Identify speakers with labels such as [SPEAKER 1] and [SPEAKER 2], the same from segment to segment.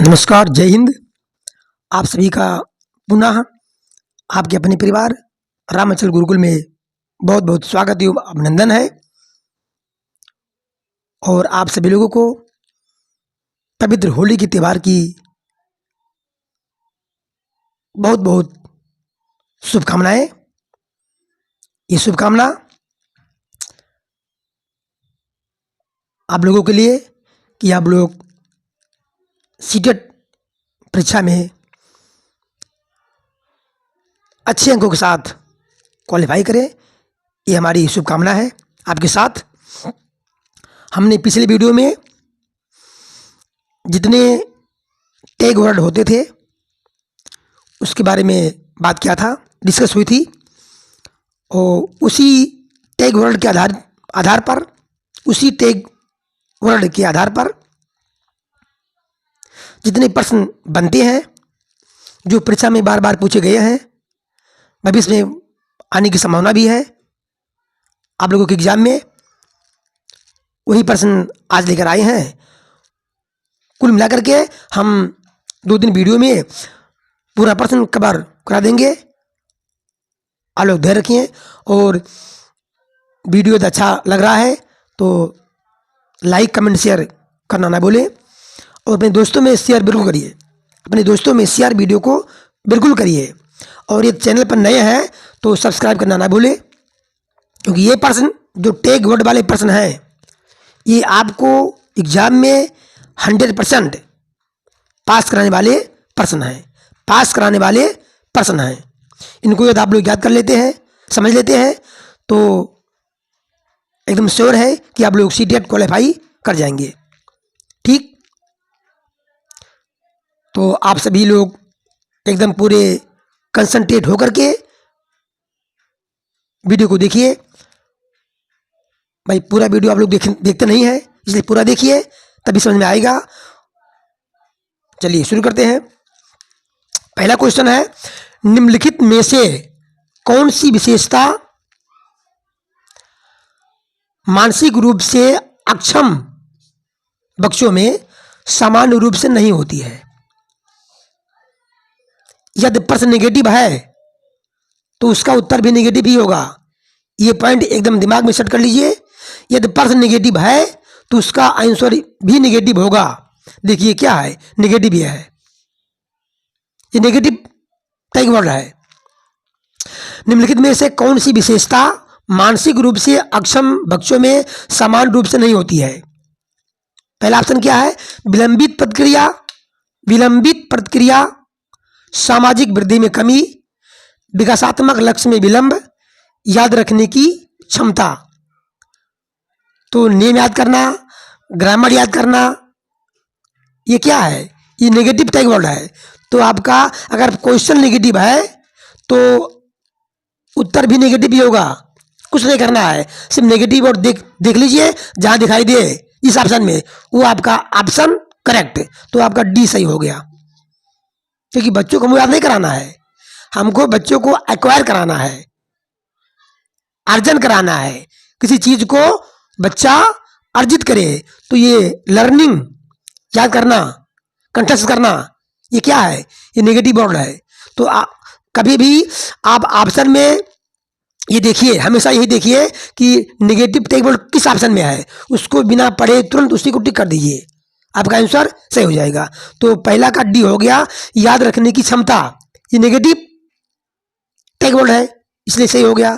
[SPEAKER 1] नमस्कार, जय हिंद। आप सभी का पुनः आपके अपने परिवार रामाचल गुरुकुल में बहुत बहुत स्वागत एवं अभिनंदन है। और आप सभी लोगों को पवित्र होली के त्यौहार की बहुत बहुत शुभकामनाएं। ये शुभकामना आप लोगों के लिए कि आप लोग सीटेट परीक्षा में अच्छे अंकों के साथ क्वालिफाई करें, ये हमारी शुभकामना है आपके साथ। हमने पिछले वीडियो में जितने टैग वर्ड होते थे उसके बारे में बात किया था, डिस्कस हुई थी। और उसी टैग वर्ड के आधार पर उसी टैग वर्ड के आधार पर जितने प्रश्न बनते हैं जो परीक्षा में बार बार पूछे गए हैं, भविष्य में आने की संभावना भी है आप लोगों के एग्जाम में, वही प्रश्न आज लेकर आए हैं। कुल मिलाकर के हम 2 दिन वीडियो में पूरा प्रश्न कवर करा देंगे। आप लोग धैर्य रखिए और वीडियो यदि अच्छा लग रहा है तो लाइक कमेंट शेयर करना ना भूलें और अपने दोस्तों में शेयर बिल्कुल करिए। अपने दोस्तों में शेयर वीडियो को बिल्कुल करिए। और ये चैनल पर नए हैं तो सब्सक्राइब करना ना भूलें, क्योंकि ये प्रश्न जो टैग वर्ड वाले प्रश्न हैं ये आपको एग्जाम में 100% पास कराने वाले प्रश्न हैं। पास कराने वाले प्रश्न हैं। इनको यदि आप लोग याद कर लेते हैं, समझ लेते हैं तो एकदम श्योर है कि आप लोग सीटेट क्वालिफाई कर जाएंगे। ठीक, तो आप सभी लोग एकदम पूरे कंसंट्रेट होकर के वीडियो को देखिए। भाई पूरा वीडियो आप लोग देखते नहीं है, इसलिए पूरा देखिए तभी समझ में आएगा। चलिए शुरू करते हैं। पहला क्वेश्चन है, निम्नलिखित में से कौन सी विशेषता मानसिक रूप से अक्षम बच्चों में सामान्य रूप से नहीं होती है? यदि प्रश्न नेगेटिव है तो उसका उत्तर भी नेगेटिव ही होगा। ये पॉइंट एकदम दिमाग में सेट कर लीजिए। यदि प्रश्न नेगेटिव है तो उसका आंसर भी नेगेटिव होगा। देखिए क्या है, नेगेटिव ही है। ये नेगेटिव टैग वर्ड है। निम्नलिखित में से कौन सी विशेषता मानसिक रूप से अक्षम बच्चों में समान रूप से नहीं होती है? पहला ऑप्शन क्या है, विलंबित प्रतिक्रिया, विलंबित प्रतिक्रिया, सामाजिक वृद्धि में कमी, विकासात्मक लक्ष्य में विलंब, याद रखने की क्षमता। तो नेम याद करना, ग्रामर याद करना, ये क्या है? ये नेगेटिव टैग वर्ड है। तो आपका अगर क्वेश्चन नेगेटिव है तो उत्तर भी नेगेटिव ही होगा। कुछ नहीं करना है, सिर्फ नेगेटिव और देख लीजिए जहां दिखाई दे इस ऑप्शन में वो आपका ऑप्शन करेक्ट। तो आपका डी सही हो गया, क्योंकि बच्चों को याद नहीं कराना है, हमको बच्चों को एक्वायर कराना है, अर्जन कराना है। किसी चीज को बच्चा अर्जित करे तो ये लर्निंग, याद करना, कंठस्थ करना, ये क्या है? ये नेगेटिव वर्ड है। तो कभी भी आप ऑप्शन में ये देखिए, हमेशा यही देखिए कि नेगेटिव टैग वर्ड किस ऑप्शन में है, उसको बिना पढ़े तुरंत उसी को टिक कर दीजिए, आपका आंसर सही हो जाएगा। तो पहला का डी हो गया, याद रखने की क्षमता। ये नेगेटिव टैग वर्ड है इसलिए सही हो गया।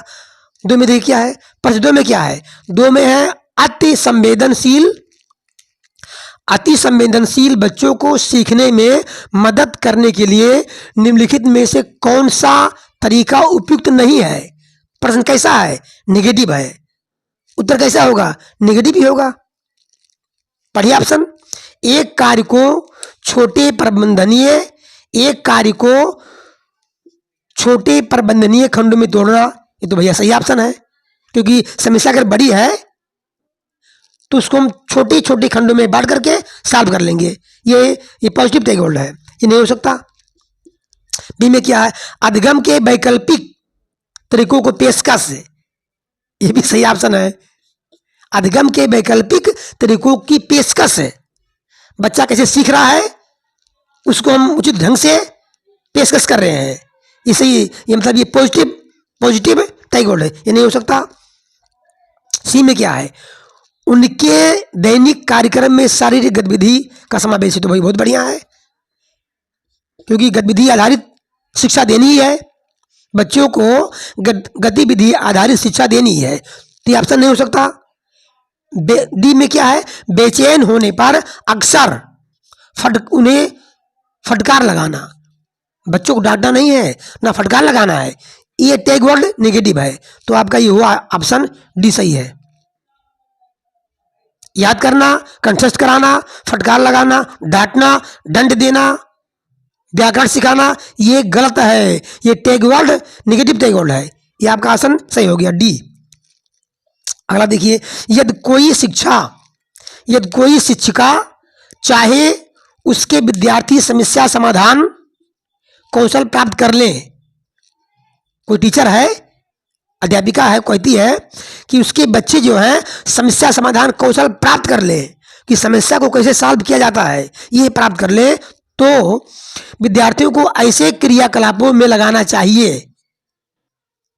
[SPEAKER 1] 2 में देखिए क्या है, प्रश्न 2 में क्या है? 2 में है अति संवेदनशील। अति संवेदनशील बच्चों को सीखने में मदद करने के लिए निम्नलिखित में से कौन सा तरीका उपयुक्त नहीं है? प्रश्न कैसा है? नेगेटिव है। उत्तर कैसा होगा? नेगेटिव ही होगा। पढ़िए ऑप्शन। एक कार्य को छोटे प्रबंधनीय, एक कार्य को छोटे प्रबंधनीय खंडों में तोड़ना, ये तो भैया सही ऑप्शन है, क्योंकि समस्या अगर बड़ी है तो उसको हम छोटे छोटे खंडों में बांट करके सॉल्व कर लेंगे। ये पॉजिटिव टैग वर्ड है, ये नहीं हो सकता। बी में क्या है? अधिगम के वैकल्पिक तरीकों को पेशकश, ये भी सही ऑप्शन है। अधिगम के वैकल्पिक तरीकों की पेशकश है। बच्चा कैसे सीख रहा है उसको हम उचित ढंग से पेशकश कर रहे हैं। इसे ये मतलब ये पॉजिटिव पॉजिटिव टाइगोल्ड है, ये नहीं हो सकता। सी में क्या है, उनके दैनिक कार्यक्रम में शारीरिक गतिविधि का समावेश है, तो भाई बहुत बढ़िया है, क्योंकि गतिविधि आधारित शिक्षा देनी ही है, बच्चों को गतिविधि आधारित शिक्षा देनी है, तो ये ऑप्शन नहीं हो सकता। डी में क्या है, बेचैन होने पर अक्सर उन्हें फटकार लगाना, बच्चों को डांटना नहीं है ना फटकार लगाना है, ये टैग वर्ड नेगेटिव है, तो आपका ये हुआ ऑप्शन डी सही है। याद करना, कंठस्थ कराना, फटकार लगाना, डांटना, दंड देना, व्याकरण सिखाना, ये गलत है, ये tag word negative tag word है, ये आपका ऑप्शन सही हो गया डी। अगला देखिए, यदि कोई शिक्षिका चाहे उसके विद्यार्थी समस्या समाधान कौशल प्राप्त कर ले, कोई टीचर है, अध्यापिका है, कहती है कि उसके बच्चे जो हैं समस्या समाधान कौशल प्राप्त कर ले, कि समस्या को कैसे सॉल्व किया जाता है ये प्राप्त कर ले, तो विद्यार्थियों को ऐसे क्रियाकलापों में लगाना चाहिए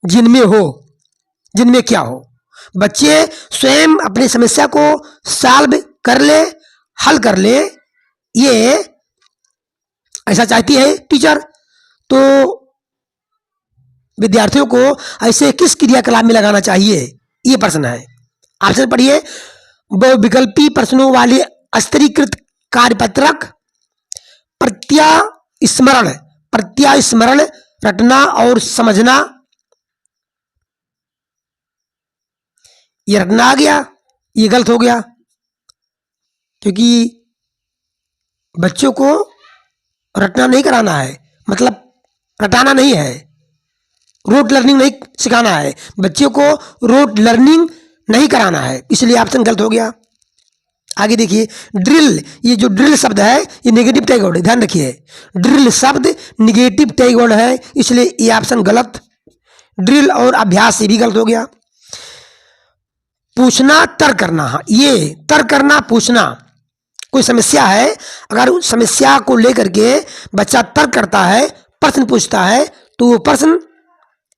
[SPEAKER 1] जिनमें क्या हो, बच्चे स्वयं अपनी समस्या को सॉल्व कर ले, हल कर ले, ये ऐसा चाहती है टीचर, तो विद्यार्थियों को ऐसे किस क्रियाकलाप में लगाना चाहिए, ये प्रश्न है। ऑप्शन पढ़िए, बहुविकल्पी प्रश्नों वाले स्तरीकृत कार्यपत्रक, प्रत्यास्मरण, रटना और समझना, ये रटना आ गया, ये गलत हो गया, क्योंकि बच्चों को रटना नहीं कराना है, मतलब रटाना नहीं है, रोट लर्निंग नहीं सिखाना है, बच्चों को रोट लर्निंग नहीं कराना है, इसलिए ऑप्शन गलत हो गया। आगे देखिए, ड्रिल, ये जो ड्रिल शब्द है ये नेगेटिव टैग वर्ड है, ध्यान रखिए, ड्रिल शब्द नेगेटिव टैग वर्ड है, इसलिए ये ऑप्शन गलत। ड्रिल और अभ्यास, ये भी गलत हो गया। पूछना, तर्क करना, ये तर्क करना, पूछना, कोई समस्या है, अगर उस समस्या को लेकर के बच्चा तर्क करता है, प्रश्न पूछता है, तो वो प्रश्न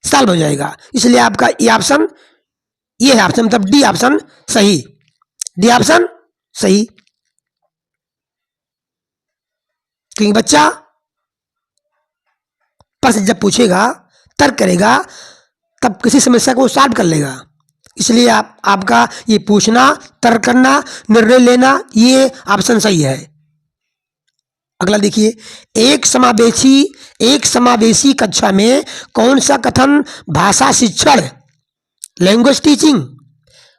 [SPEAKER 1] सॉल्व हो जाएगा, इसलिए आपका ये ऑप्शन, ये है ऑप्शन, मतलब डी ऑप्शन सही, डी ऑप्शन सही, क्योंकि बच्चा प्रश्न जब पूछेगा, तर्क करेगा, तब किसी समस्या को सॉल्व कर लेगा, इसलिए आपका ये पूछना, तर्क करना, निर्णय लेना, ये ऑप्शन सही है। अगला देखिए, एक समावेशी कक्षा में कौन सा कथन भाषा शिक्षण, लैंग्वेज टीचिंग,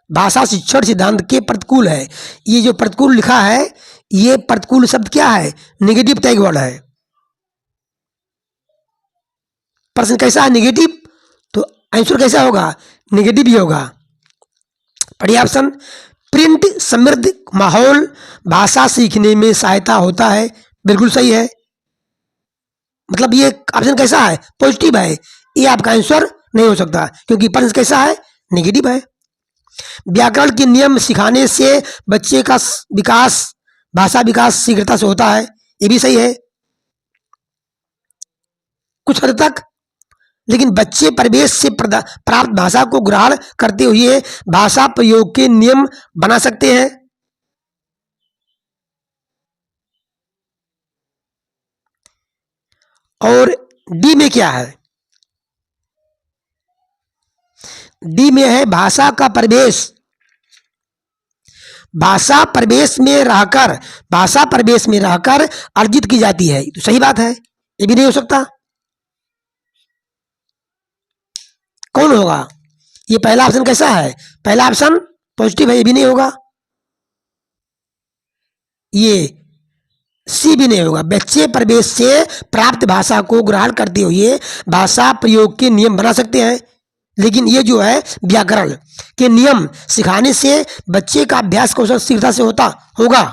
[SPEAKER 1] भाषा शिक्षण सिद्धांत के प्रतिकूल है, ये जो प्रतिकूल लिखा है, ये प्रतिकूल शब्द क्या है, नेगेटिव टैग वर्ड है। प्रश्न कैसा है, नेगेटिव, तो आंसर कैसा होगा, नेगेटिव ही होगा। पढ़िए ऑप्शन, प्रिंट समृद्ध माहौल भाषा सीखने में सहायता होता है, बिल्कुल सही है, मतलब ये ऑप्शन कैसा है, पॉजिटिव है, ये आपका आंसर नहीं हो सकता, क्योंकि प्रश्न कैसा है, नेगेटिव है। व्याकरण के नियम सिखाने से बच्चे का विकास, भाषा विकास शीघ्रता से होता है, ये भी सही है कुछ हद तक, लेकिन बच्चे परिवेश से प्राप्त भाषा को ग्रहण करते हुए भाषा प्रयोग के नियम बना सकते हैं। और डी में क्या है, डी में है भाषा का प्रवेश, भाषा प्रवेश में रहकर अर्जित की जाती है, तो सही बात है, ये भी नहीं हो सकता। कौन होगा, ये पहला ऑप्शन कैसा है, पहला ऑप्शन पॉजिटिव है, ये भी नहीं होगा, ये सी भी नहीं होगा। बच्चे प्रवेश से प्राप्त भाषा को ग्रहण करते हुए भाषा प्रयोग के नियम बना सकते हैं, लेकिन ये जो है व्याकरण के नियम सिखाने से बच्चे का अभ्यास कौशल शीघ्रता से होगा,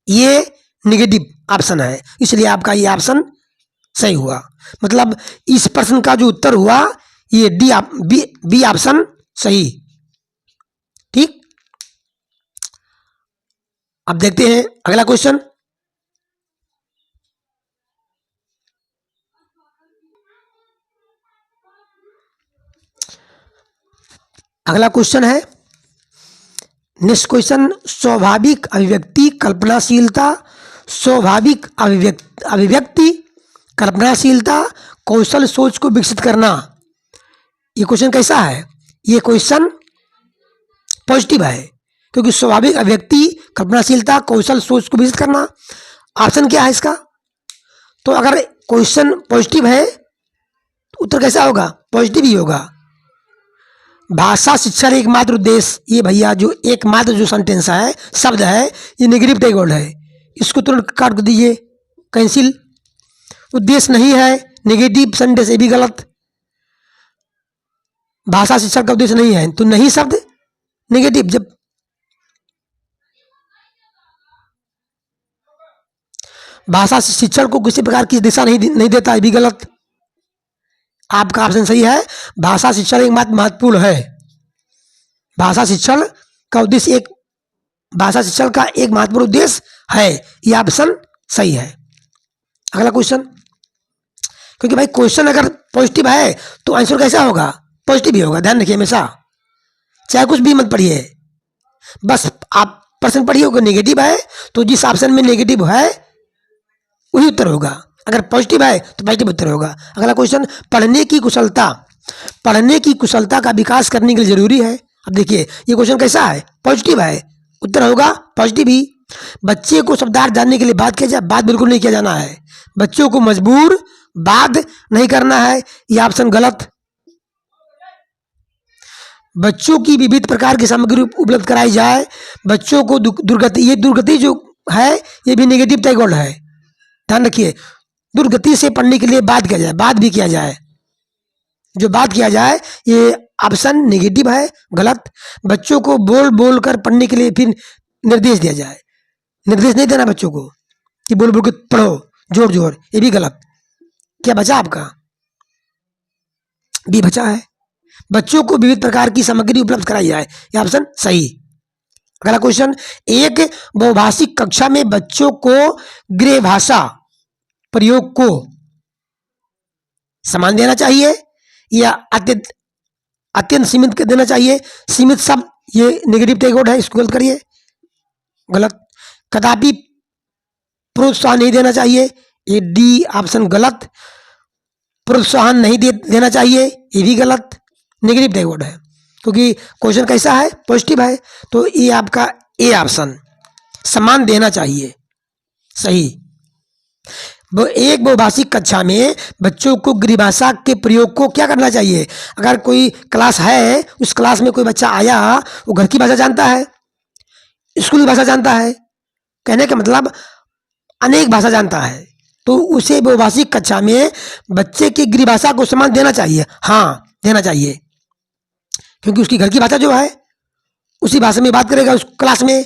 [SPEAKER 1] ये नेगेटिव ऑप्शन है, इसलिए आपका ये ऑप्शन सही हुआ, मतलब इस प्रश्न का जो उत्तर हुआ ये बी ऑप्शन सही। ठीक, अब देखते हैं अगला क्वेश्चन। अगला क्वेश्चन है, नेक्स्ट क्वेश्चन, स्वाभाविक अभिव्यक्ति कल्पनाशीलता, स्वाभाविक अभिव्यक्ति कल्पनाशीलता, कौशल सोच को विकसित करना। ये क्वेश्चन कैसा है? ये क्वेश्चन पॉजिटिव है, क्योंकि स्वाभाविक अभिव्यक्ति कल्पनाशीलता कौशल सोच को विकसित करना। ऑप्शन क्या है इसका? तो अगर क्वेश्चन पॉजिटिव है तो उत्तर कैसा होगा? पॉजिटिव ही होगा। भाषा शिक्षा का एकमात्र उद्देश्य, ये भैया जो एकमात्र जो सेंटेंस है, शब्द है, ये नेगेटिव टैग वर्ड है, इसको तुरंत काट कर दीजिए, कैंसिल। उद्देश्य नहीं है, नेगेटिव सेंटेंस, ये भी गलत। भाषा शिक्षा का उद्देश्य नहीं है तो नहीं शब्द नेगेटिव। जब भाषा शिक्षण को किसी प्रकार की दिशा नहीं देता, है भी गलत। आपका ऑप्शन सही है, भाषा शिक्षण एक महत्वपूर्ण है। भाषा शिक्षण का उद्देश्य भाषा शिक्षण का एक महत्वपूर्ण उद्देश्य है, यह ऑप्शन सही है। अगला क्वेश्चन, क्योंकि भाई क्वेश्चन अगर पॉजिटिव है तो आंसर कैसा होगा? पॉजिटिव ही होगा। ध्यान रखिए हमेशा, चाहे कुछ भी मत पढ़िए, बस आप प्रश्न पढ़िए होगा नेगेटिव है तो जिस ऑप्शन में नेगेटिव है वही उत्तर होगा। अगर पॉजिटिव है तो पॉजिटिव उत्तर होगा। अगला क्वेश्चन, पढ़ने की कुशलता का विकास करने के लिए जरूरी है। अब देखिए ये क्वेश्चन कैसा है? पॉजिटिव है, उत्तर होगा पॉजिटिव ही। बच्चे को शब्दार्थ जानने के लिए बात किया जाए, बात बिल्कुल नहीं किया जाना है। बच्चों को मजबूर बात नहीं करना है, यह ऑप्शन गलत। बच्चों की विविध प्रकार की सामग्री उपलब्ध कराई जाए, बच्चों को दुर्गति, ये दुर्गति जो है ये भी नेगेटिव टैग वर्ड है। ध्यान रखिए, दुर्गति से पढ़ने के लिए बात किया जाए, बात भी किया जाए, जो बात किया जाए ये ऑप्शन नेगेटिव है, गलत। बच्चों को बोल कर पढ़ने के लिए फिर निर्देश दिया जाए, निर्देश नहीं देना बच्चों को कि बोल के पढ़ो जोर जोर, ये भी गलत। क्या बचा आपका? बी बचा है। बच्चों को विविध प्रकार की सामग्री उपलब्ध कराई जाए, यह ऑप्शन सही। अगला क्वेश्चन, एक बहुभाषिक कक्षा में बच्चों को गृह भाषा प्रयोग को समान देना चाहिए या अत्यंत सीमित देना चाहिए? सीमित शब्द ये नेगेटिव टैग वर्ड है, इसको गलत करिए, गलत। कदापि प्रोत्साहन नहीं देना चाहिए, ये डी ऑप्शन गलत। प्रोत्साहन नहीं देना चाहिए, ये भी गलत, नेगेटिव टैग वर्ड है। क्योंकि क्वेश्चन कैसा है? पॉजिटिव है, तो ये आपका ए ऑप्शन, समान देना चाहिए, सही। एक बहुभाषिक कक्षा में बच्चों को गृह भाषा के प्रयोग को क्या करना चाहिए? अगर कोई क्लास है, उस क्लास में कोई बच्चा आया, वो घर की भाषा जानता है, स्कूल की भाषा जानता है, कहने का मतलब अनेक भाषा जानता है, तो उसे बहुभाषिक कक्षा में बच्चे की गृह भाषा को समान देना चाहिए। हाँ, देना चाहिए, क्योंकि उसकी घर की भाषा जो है उसी भाषा में बात करेगा उस क्लास में,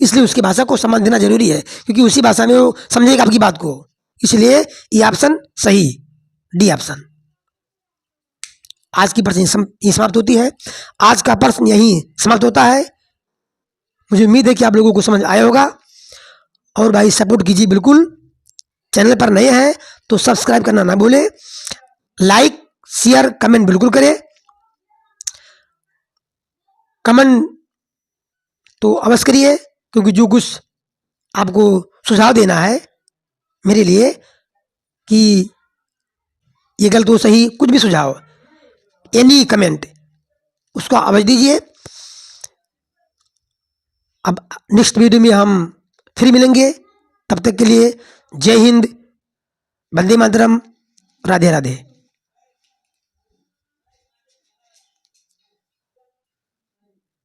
[SPEAKER 1] इसलिए उसकी भाषा को सम्मान देना जरूरी है, क्योंकि उसी भाषा में वो समझेगा आपकी बात को। इसलिए ये ऑप्शन सही, डी ऑप्शन। आज की प्रश्न यही समाप्त होती है, आज का प्रश्न यही समाप्त होता है। मुझे उम्मीद है कि आप लोगों को समझ आया होगा। और भाई सपोर्ट कीजिए बिल्कुल, चैनल पर नए हैं तो सब्सक्राइब करना ना भूलें, लाइक शेयर कमेंट बिल्कुल करें। कमेंट तो अवश्य करिए, क्योंकि जो कुछ आपको सुझाव देना है मेरे लिए कि ये गलत हो सही, कुछ भी सुझाव, एनी कमेंट, उसको अवश्य दीजिए। अब नेक्स्ट वीडियो में हम फिर मिलेंगे, तब तक के लिए जय हिंद, वंदे मातरम, राधे राधे।